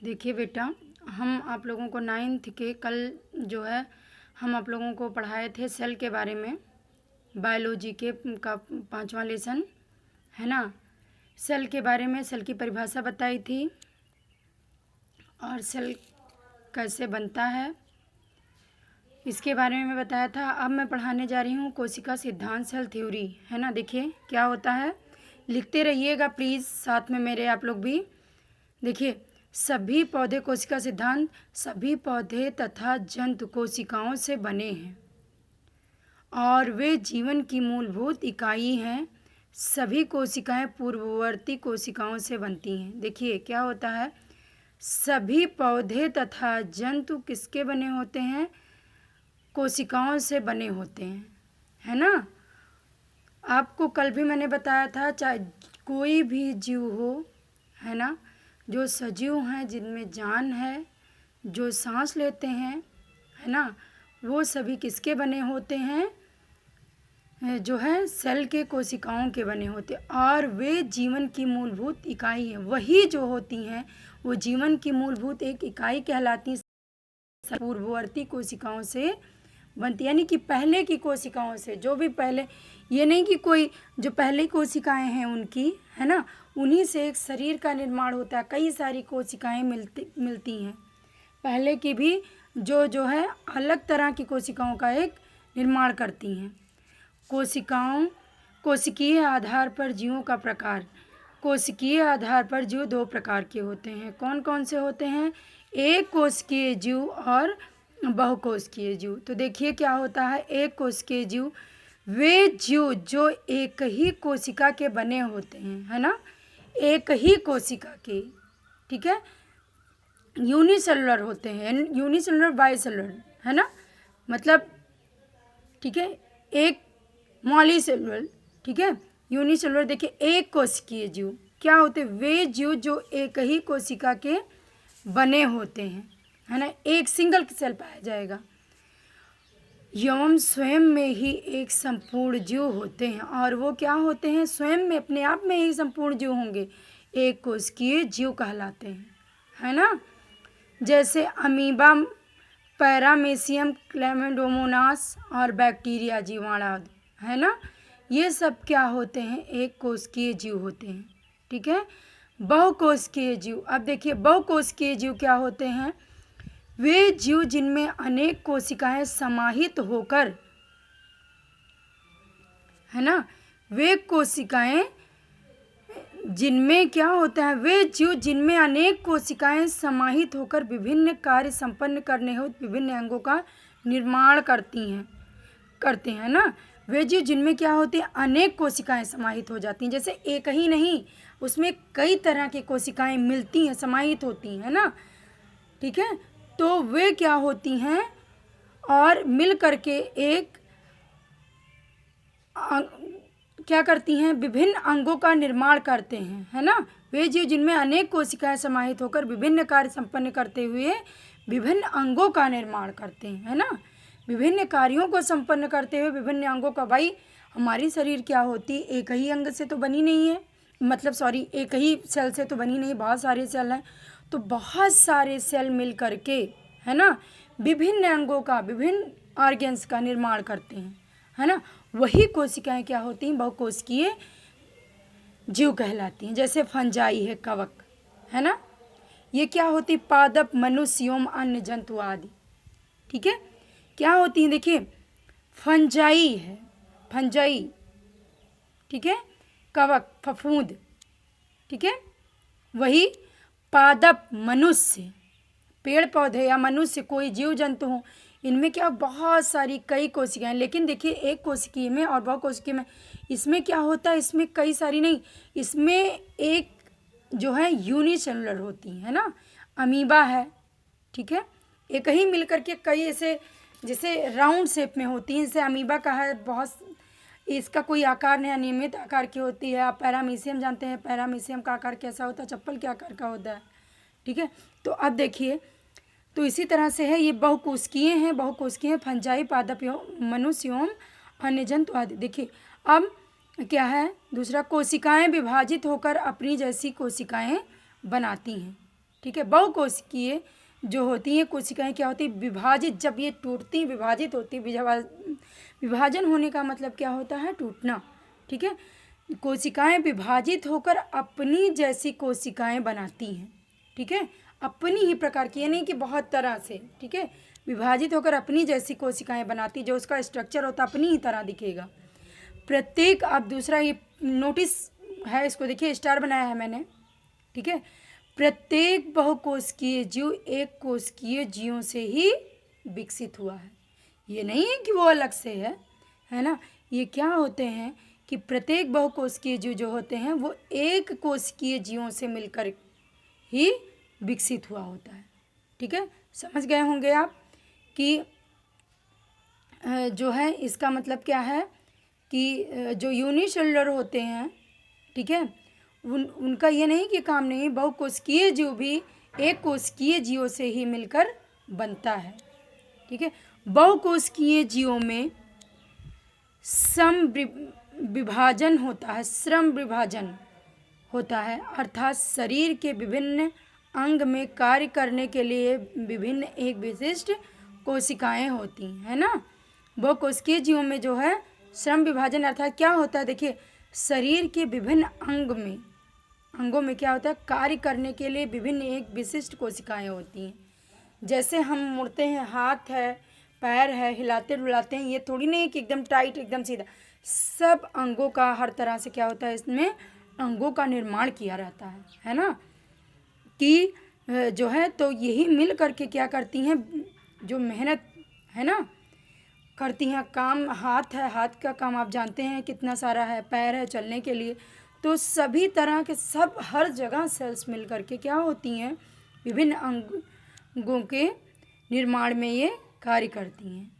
देखिए बेटा, हम आप लोगों को नाइन्थ के कल जो है हम आप लोगों को पढ़ाए थे सेल के बारे में। बायोलॉजी के का 5वां लेसन है ना। सेल के बारे में सेल की परिभाषा बताई थी और सेल कैसे बनता है इसके बारे में बताया था। अब मैं पढ़ाने जा रही हूँ कोशिका सिद्धांत, सेल थ्योरी, है ना। देखिए क्या होता है, लिखते रहिएगा प्लीज़ साथ में मेरे आप लोग भी। देखिए, सभी पौधे कोशिका सिद्धांत, सभी पौधे तथा जंतु कोशिकाओं से बने हैं और वे जीवन की मूलभूत इकाई हैं। सभी कोशिकाएं पूर्ववर्ती कोशिकाओं से बनती हैं। देखिए क्या होता है, सभी पौधे तथा जंतु किसके बने होते हैं? कोशिकाओं से बने होते हैं, है ना। आपको कल भी मैंने बताया था, चाहे कोई भी जीव हो, है ना, जो सजीव हैं, जिनमें जान है, जो सांस लेते हैं, है ना, वो सभी किसके बने होते हैं? जो है सेल के, कोशिकाओं के बने होते हैं और वे जीवन की मूलभूत इकाई हैं। वही जो होती हैं वो जीवन की मूलभूत एक इकाई कहलाती हैं। पूर्ववर्ती कोशिकाओं से बनती, यानी कि पहले की कोशिकाओं से, जो भी पहले, ये नहीं कि कोई जो पहले कोशिकाएं हैं उनकी, है ना, उन्हीं से एक शरीर का निर्माण होता है। कई सारी कोशिकाएं मिलती हैं पहले की भी, जो है अलग तरह की कोशिकाओं का एक निर्माण करती हैं। कोशिकीय आधार पर जीवों का प्रकार। कोशिकीय आधार पर जीव दो प्रकार के होते हैं। कौन कौन से होते हैं? एक कोशिकीय जीव और बहुकोशिकीय जीव। तो देखिए क्या होता है, एक कोशिकीय जीव वे जीव जो एक ही कोशिका के बने होते हैं, है ना, एक ही कोशिका के, ठीक है, यूनिसेलुलर होते हैं, यूनिसेलुलर बाइसेलुलर, है ना, मतलब ठीक है, एक मॉलीसेलुलर, ठीक है, यूनिसेलुलर। देखिए एक कोशिकीय जीव क्या होते हैं? वे जीव जो एक ही कोशिका के बने होते हैं, है ना, एक सिंगल सेल पाया जाएगा। एवं स्वयं में ही एक संपूर्ण जीव होते हैं। और वो क्या होते हैं? स्वयं में, अपने आप में ही संपूर्ण जीव होंगे, एक कोशिकीय जीव कहलाते हैं, है ना। जैसे अमीबा, पैरामीशियम, क्लेमिडोमोनास और बैक्टीरिया, जीवाणु, है ना, ये सब क्या होते हैं? एक कोशिकीय जीव होते हैं, ठीक है। बहुकोशिकीय जीव, अब देखिए बहुकोशिकीय जीव क्या होते हैं? वे जीव जिनमें अनेक कोशिकाएं समाहित होकर, है ना, वे कोशिकाएं जिनमें क्या होता है, वे जीव जिनमें अनेक कोशिकाएं समाहित होकर विभिन्न कार्य संपन्न करने हेतु विभिन्न अंगों का निर्माण करते हैं ना। वे जीव जिनमें क्या होती है, अनेक कोशिकाएं समाहित हो जाती हैं। जैसे एक ही नहीं, उसमें कई तरह की कोशिकाएं मिलती हैं, समाहित होती हैं, है ना, ठीक है। तो वे क्या होती हैं और मिल करके एक क्या करती हैं? विभिन्न अंगों का निर्माण करते हैं, है ना। वे जीव जिनमें अनेक कोशिकाएं समाहित होकर विभिन्न कार्य संपन्न करते हुए विभिन्न अंगों का निर्माण करते हैं, है ना, विभिन्न कार्यों को संपन्न करते हुए विभिन्न अंगों का। भाई हमारी शरीर क्या होती, एक ही अंग से तो बनी नहीं है, मतलब सॉरी, एक ही सेल से तो बनी नहीं, बहुत सारे सेल हैं। तो बहुत सारे सेल मिल करके, है ना, विभिन्न अंगों का, विभिन्न ऑर्गेन्स का निर्माण करते हैं, है ना। वही कोशिकाएं क्या होती हैं? बहुकोशिकीय जीव कहलाती हैं। जैसे फंजाई है, कवक, है ना, ये क्या होती? पादप, मनुष्य एवं अन्य जंतु आदि, ठीक है, क्या होती हैं? देखिए फंजाई है, फंजाई, ठीक है, कवक, फफूंद, ठीक है। वही पादप, मनुष्य, पेड़ पौधे या मनुष्य, कोई जीव जंतु हो, इनमें क्या बहुत सारी कई कोशिकाएं। लेकिन देखिए एक कोशिकीय में और बहुकोशिकीय में इसमें क्या होता है, इसमें कई सारी नहीं, इसमें एक जो है यूनिसेलुलर होती है ना, अमीबा है, ठीक है, एक ही मिलकर के कई ऐसे जैसे राउंड शेप में होती हैं, जैसे अमीबा का है, बहुत इसका कोई आकार नहीं, अनियमित आकार की होती है। आप पैरामीशियम जानते हैं, पैरामीशियम का आकार कैसा होता है? चप्पल के आकार का होता है, ठीक है। तो अब देखिए, तो इसी तरह से है, ये बहुकोशिकीय हैं, बहुकोशिकीय फंजाई, पादप एवं मनुष्य एवं अन्य जंतु आदि। देखिए अब क्या है दूसरा, कोशिकाएं विभाजित होकर अपनी जैसी कोशिकाएं बनाती हैं, ठीक है। बहुकोशिकीय जो होती हैं कोशिकाएं क्या होती है, विभाजित, जब ये टूटती विभाजित होती, विभाजन होने का मतलब क्या होता है, टूटना, ठीक है। कोशिकाएं विभाजित होकर अपनी जैसी कोशिकाएं बनाती हैं, ठीक है, अपनी ही प्रकार की, यानी कि बहुत तरह से, ठीक है, विभाजित होकर अपनी जैसी कोशिकाएं बनाती, जो उसका स्ट्रक्चर होता अपनी ही तरह दिखेगा। प्रत्येक, अब दूसरा ये नोटिस है, इसको देखिए, स्टार बनाया है मैंने, ठीक है। प्रत्येक बहुकोशिकीय जीव एक कोशिकीय जीवों से ही विकसित हुआ है, ये नहीं है कि वो अलग से है ना। ये क्या होते हैं कि प्रत्येक बहुकोशिकीय जीव जो होते हैं वो एक कोशिकीय जीवों से मिलकर ही विकसित हुआ होता है, ठीक है। समझ गए होंगे आप कि जो है इसका मतलब क्या है कि जो यूनिसेलुलर होते हैं, ठीक है, उनका ये नहीं कि काम नहीं, बहुकोशिकीय जीव भी एक कोशिकीय जीवों से ही मिलकर बनता है, ठीक है। बहुकोशिकीय जीवों में विभाजन होता है, श्रम विभाजन होता है, अर्थात शरीर के विभिन्न अंग में कार्य करने के लिए विभिन्न एक विशिष्ट कोशिकाएं होती हैं, है ना। बहुकोशिकीय जीवों में जो है श्रम विभाजन अर्थात क्या होता है, देखिए, शरीर के विभिन्न अंगों में क्या होता है, कार्य करने के लिए विभिन्न एक विशिष्ट कोशिकाएं होती हैं। जैसे हम मुड़ते हैं, हाथ है, पैर है, हिलाते डुलाते हैं, ये थोड़ी नहीं कि एकदम टाइट एकदम सीधा, सब अंगों का हर तरह से क्या होता है, इसमें अंगों का निर्माण किया रहता है ना, कि जो है तो यही मिल करके क्या करती हैं, जो मेहनत है ना करती हैं, काम, हाथ है, हाथ का काम आप जानते हैं कितना सारा है, पैर है चलने के लिए, तो सभी तरह के सब हर जगह सेल्स मिल करके क्या होती हैं, विभिन्न अंगों के निर्माण में ये कार्य करती हैं।